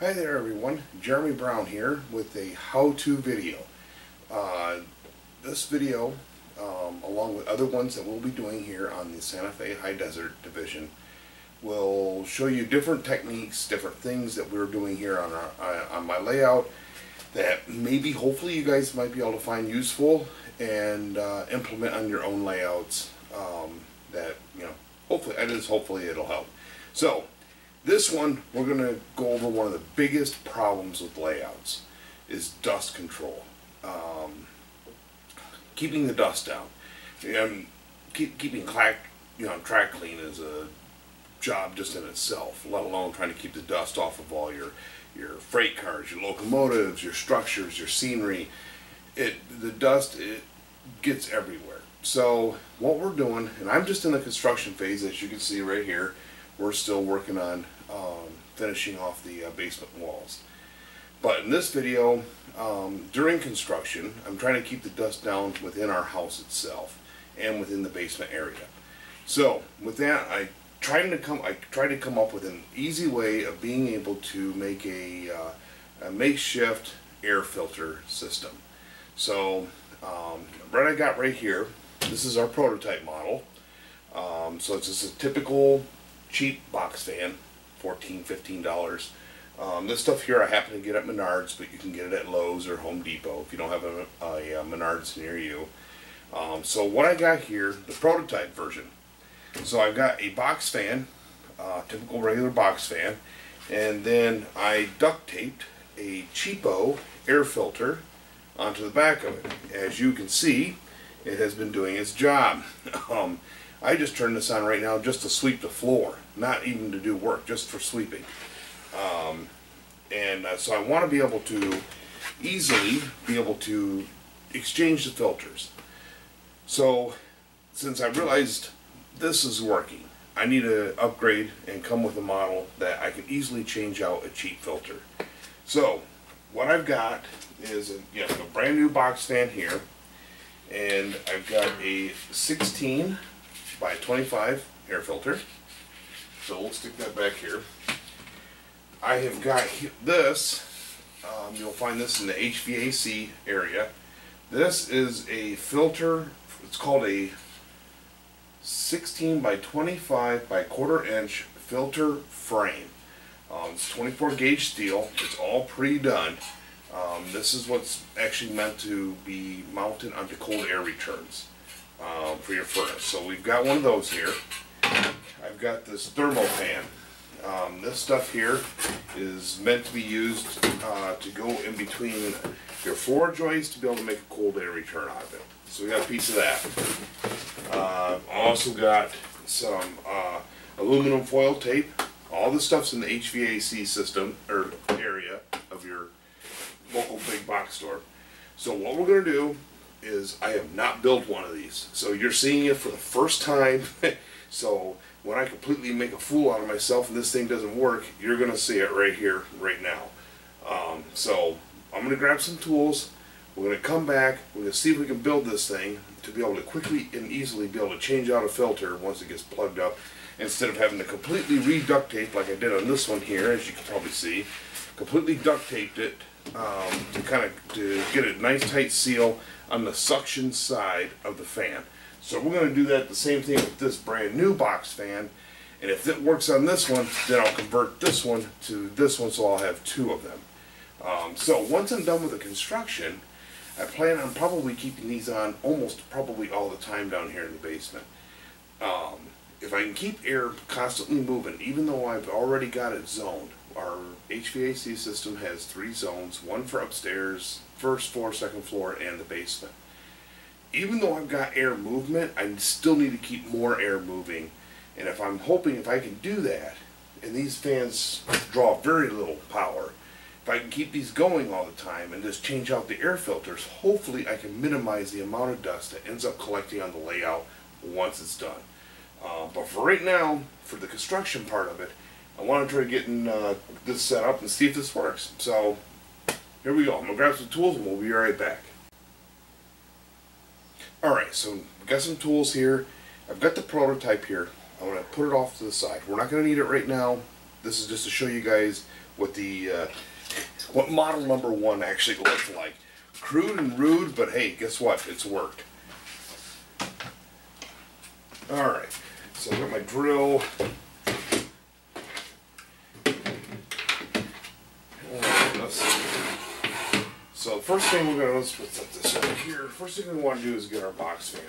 Hi there everyone, Jeremy Brown here with a how-to video. This video, along with other ones that we'll be doing here on the Santa Fe High Desert Division, will show you different techniques, different things that we're doing here on my layout that maybe hopefully you guys might be able to find useful and implement on your own layouts that, hopefully it'll help. So this one, we're going to go over one of the biggest problems with layouts is dust control. Keeping the dust down. Keeping track clean is a job just in itself, let alone trying to keep the dust off of all your freight cars, your locomotives, your structures, your scenery. The dust, it gets everywhere. So what we're doing, and I'm just in the construction phase, as you can see right here. We're still working on finishing off the basement walls. But in this video, during construction, I'm trying to keep the dust down within our house itself and within the basement area. So with that, I tried to come up with an easy way of being able to make a makeshift air filter system. So what I got right here, this is our prototype model. So it's just a typical cheap box fan, $14–15. This stuff here I happen to get at Menards, but you can get it at Lowe's or Home Depot if you don't have a Menards near you. So what I got here, the prototype version. So I've got a box fan, typical regular box fan, and then I duct taped a cheapo air filter onto the back of it. As you can see, it has been doing its job. I just turned this on right now just to sweep the floor, not even to do work, just for sweeping. So I want to be able to easily exchange the filters. So since I realized this is working, I need to upgrade and come with a model that I can easily change out a cheap filter. So what I've got is a brand new box fan here, and I've got a 16 by 25 air filter. So we'll stick that back here. I have got this, you'll find this in the HVAC area. This is a filter, it's called a 16 by 25 by 1/4 inch filter frame. It's 24 gauge steel, it's all pre-done. This is what's actually meant to be mounted onto cold air returns for your furnace. So we've got one of those here. I've got this thermal fan. This stuff here is meant to be used to go in between your floor joists to be able to make a cold air return out of it. So we got a piece of that. Also got some aluminum foil tape. All this stuff's in the HVAC system or area of your local big box store. So what we're going to do is, I have not built one of these, so you're seeing it for the first time. So when I completely make a fool out of myself and this thing doesn't work, you're going to see it right here, right now. So I'm going to grab some tools, we're going to come back, we're going to see if we can build this thing to be able to quickly and easily be able to change out a filter once it gets plugged up, instead of having to completely re-duct tape like I did on this one here, as you can probably see. Completely duct taped it to get a nice tight seal on the suction side of the fan. So we're going to do that the same thing with this brand new box fan, and if it works on this one, then I'll convert this one to this one, so I'll have two of them. So once I'm done with the construction, I plan on probably keeping these on almost probably all the time down here in the basement. If I can keep air constantly moving, even though I've already got it zoned. Our HVAC system has 3 zones, one for upstairs, first floor, second floor, and the basement. Even though I've got air movement, I still need to keep more air moving. And if I can do that, and these fans draw very little power, if I can keep these going all the time and just change out the air filters, hopefully I can minimize the amount of dust that ends up collecting on the layout once it's done. But for right now, for the construction part of it, I want to try getting this set up and see if this works. So here we go. I'm going to grab some tools and we'll be right back. Alright, so we've got some tools here. I've got the prototype here. I'm going to put it off to the side. We're not going to need it right now. This is just to show you guys what the what model number 1 actually looks like. Crude and rude, but hey, guess what? It's worked. Alright, so I've got my drill. So the first thing we're going to, let's put this over here. First thing we want to do is get our box fan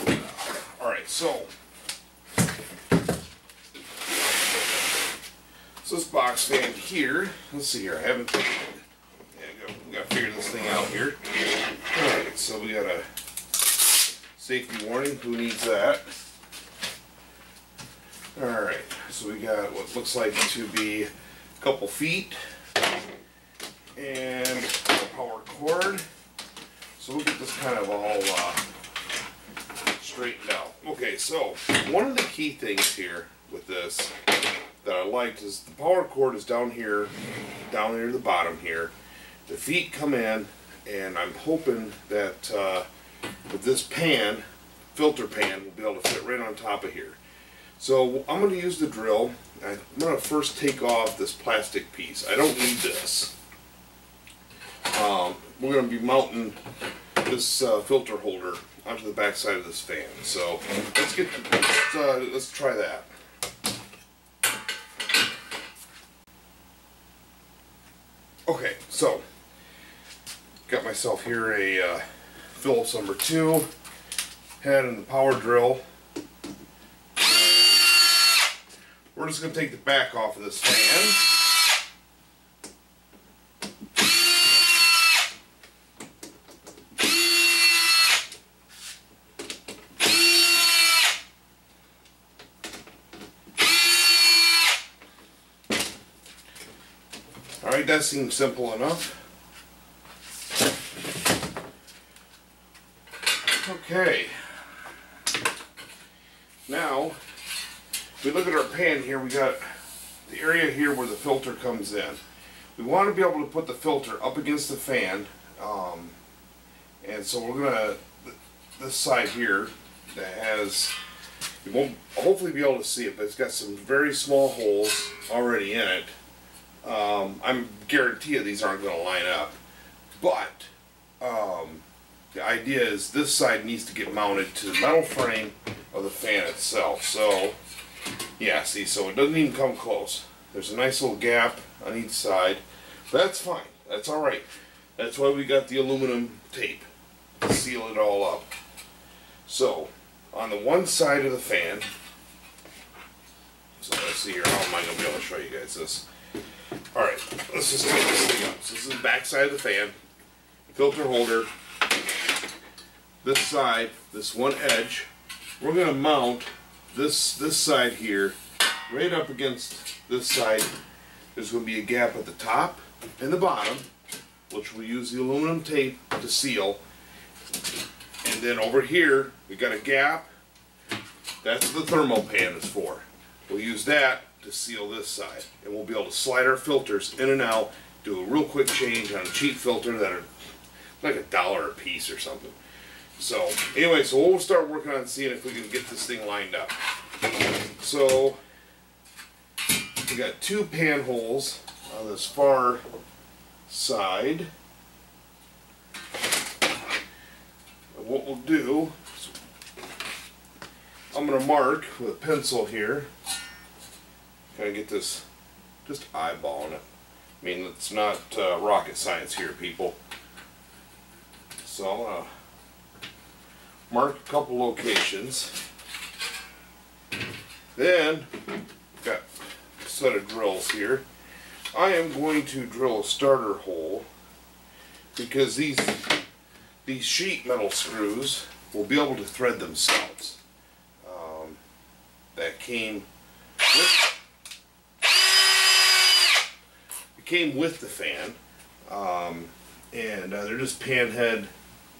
out. Alright, so this box fan here, let's see here, I haven't, we got to figure this thing out here. Alright, so we got a safety warning, who needs that? Alright, so we got what looks like to be a couple feet and a power cord. So we'll get this kind of all straightened out. Okay, so one of the key things here with this that I liked is the power cord is down here to the bottom here. The feet come in, and I'm hoping that with this pan, filter pan, will be able to fit right on top of here. So I'm going to use the drill. I'm going to first take off this plastic piece. I don't need this. We're going to be mounting this filter holder onto the back side of this fan. So let's try that. Okay, so got myself here a Phillips number 2 head and the power drill. We're just going to take the back off of this fan. Alright, that seems simple enough. Okay. Now, if we look at our pan here, we got the area here where the filter comes in. We want to be able to put the filter up against the fan, and so we're going to, this side here that has, you won't hopefully be able to see it, but it's got some very small holes already in it. I'm guarantee you these aren't going to line up, but the idea is this side needs to get mounted to the metal frame of the fan itself. So yeah, see, so it doesn't even come close. There's a nice little gap on each side, but that's fine. That's alright. That's why we got the aluminum tape to seal it all up. So on the one side of the fan, so let's see here, how am I going to be able to show you guys this? Alright, let's just take this thing up. So this is the back side of the fan, filter holder, this side, this one edge. We're going to mount this side here right up against this side. There's going to be a gap at the top and the bottom, which we'll use the aluminum tape to seal. And then over here, we got a gap. That's what the thermal pan is for. We'll use that to seal this side, and we'll be able to slide our filters in and out, do a real quick change on a cheap filter that are like $1 a piece or something. So anyway, so we'll start working on seeing if we can get this thing lined up. So we got 2 pan holes on this far side. And what we'll do is I'm going to mark with a pencil here. Kind of get this, just eyeballing it. I mean, it's not rocket science here, people. So I'm going to mark a couple locations. Then, got a set of drills here. I am going to drill a starter hole because these sheet metal screws will be able to thread themselves. That came with the fan, and they're just pan head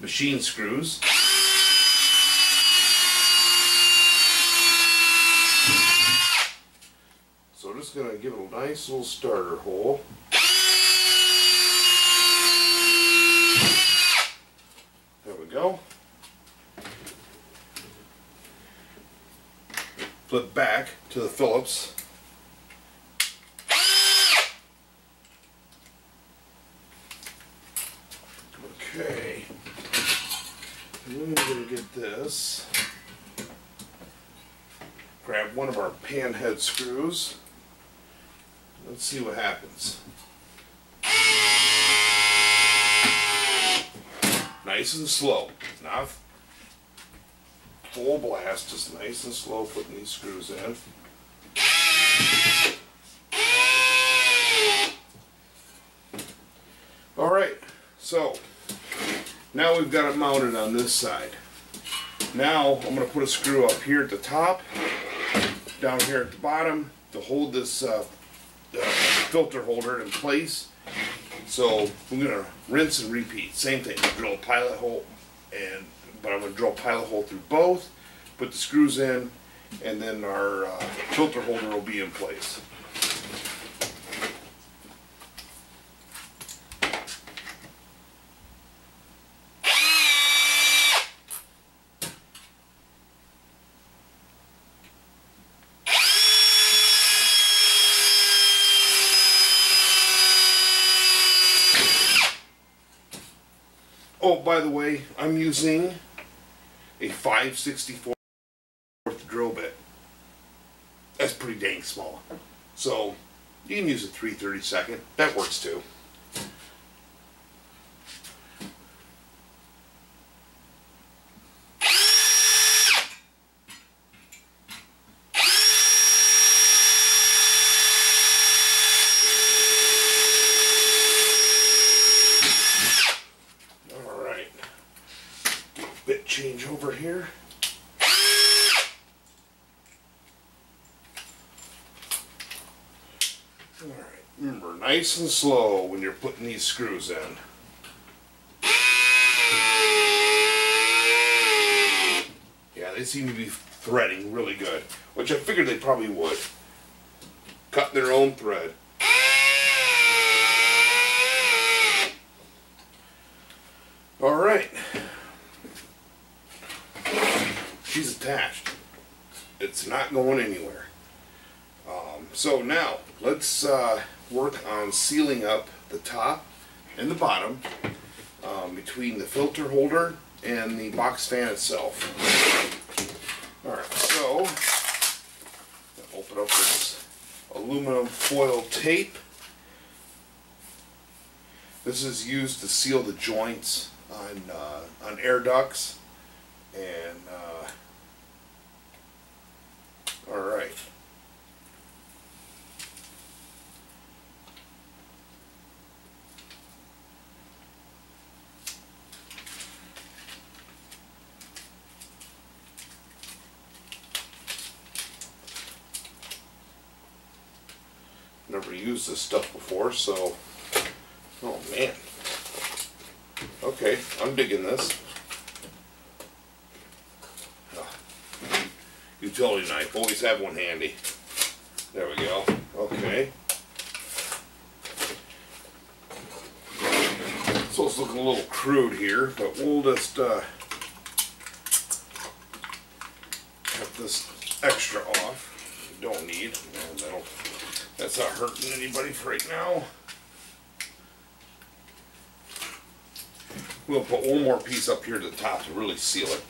machine screws. So I'm just going to give it a nice little starter hole. There we go. Flip back to the Phillips I'm going to get this. Grab one of our pan head screws. Let's see what happens. Nice and slow. Not full blast, just nice and slow putting these screws in. Alright, so now we've got it mounted on this side. Now I'm going to put a screw up here at the top, down here at the bottom to hold this filter holder in place. So we're going to rinse and repeat. Same thing, drill a pilot hole, but I'm going to drill a pilot hole through both, put the screws in, and then our filter holder will be in place. Oh, by the way, I'm using a 5/64 drill bit. That's pretty dang small. So you can use a 3/32. That works too. Bit change over here. Alright, remember, nice and slow when you're putting these screws in. Yeah, they seem to be threading really good, which I figured they probably would. Cutting their own thread. Alright. She's attached. It's not going anywhere. So now let's work on sealing up the top and the bottom between the filter holder and the box fan itself. Alright, so open up this aluminum foil tape. This is used to seal the joints on air ducts. And all right. Never used this stuff before, so oh man. Okay, I'm digging this. Utility knife, always have one handy. There we go. Okay. So it's looking a little crude here, but we'll just cut this extra off. We don't need. That's not hurting anybody for right now. We'll put one more piece up here to the top to really seal it.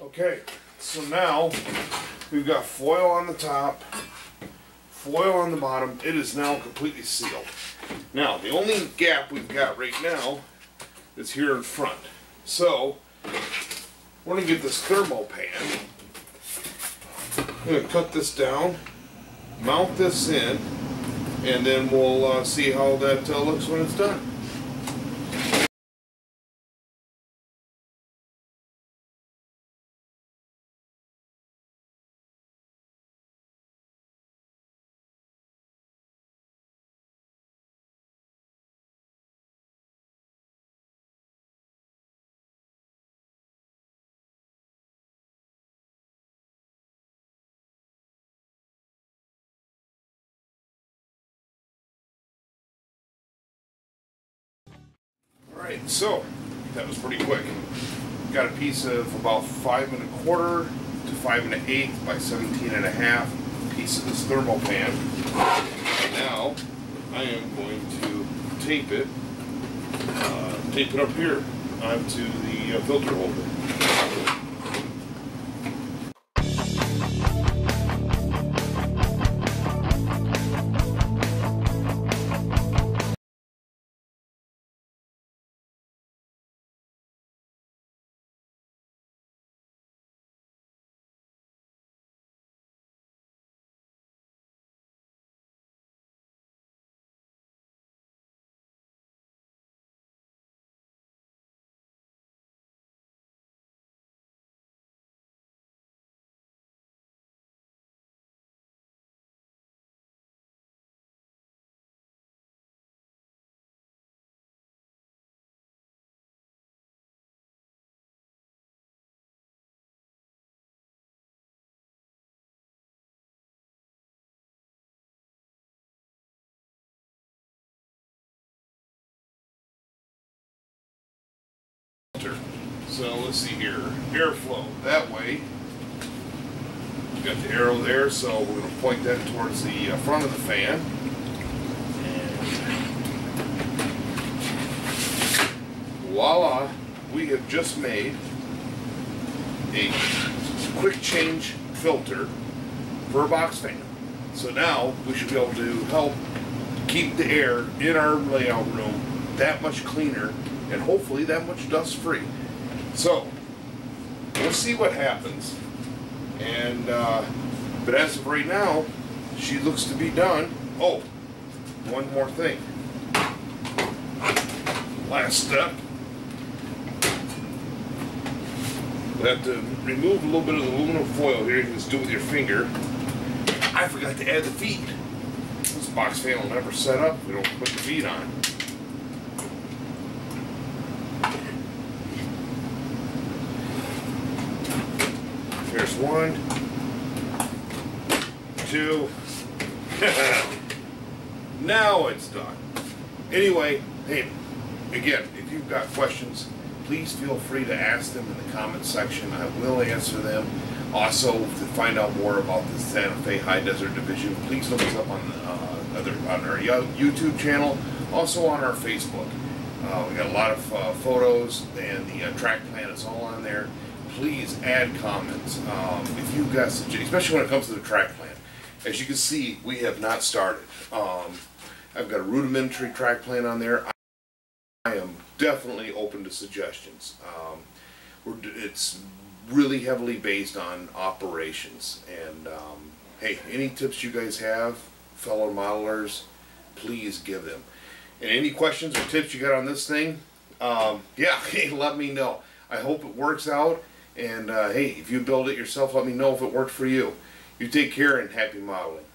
Okay, so now we've got foil on the top, foil on the bottom. It is now completely sealed. Now, the only gap we've got right now is here in front. So, we're going to get this thermo pan. I'm going to cut this down, mount this in, and then we'll see how that looks when it's done. Alright, so that was pretty quick. Got a piece of about 5 1/4 to 5 1/8 by 17 1/2 piece of this thermopan. Now I am going to tape it up here onto the filter holder. So let's see here, airflow, that way. Got the arrow there, so we're going to point that towards the front of the fan. And voila, we have just made a quick change filter for a box fan. So now we should be able to help keep the air in our layout room that much cleaner and hopefully that much dust free. So we'll see what happens, and but as of right now she looks to be done. Oh, one more thing, last step, we have to remove a little bit of the aluminum foil here. You can just do it with your finger. I forgot to add the feet. This box fan will never set up if we don't put the feet on. Here's 1, 2. Now it's done. Anyway, hey, again, if you've got questions, please feel free to ask them in the comments section. I will answer them. Also, to find out more about the Santa Fe High Desert Division, please look us up on our YouTube channel, also on our Facebook. We got a lot of photos, and the track plan is all on there. Please add comments if you've got suggestions, especially when it comes to the track plan. As you can see, we have not started. I've got a rudimentary track plan on there. I am definitely open to suggestions. It's really heavily based on operations, and hey, any tips you guys have, fellow modelers, please give them. And any questions or tips you got on this thing, yeah, hey, let me know. I hope it works out. And hey, if you build it yourself, let me know if it worked for you. You take care and happy modeling.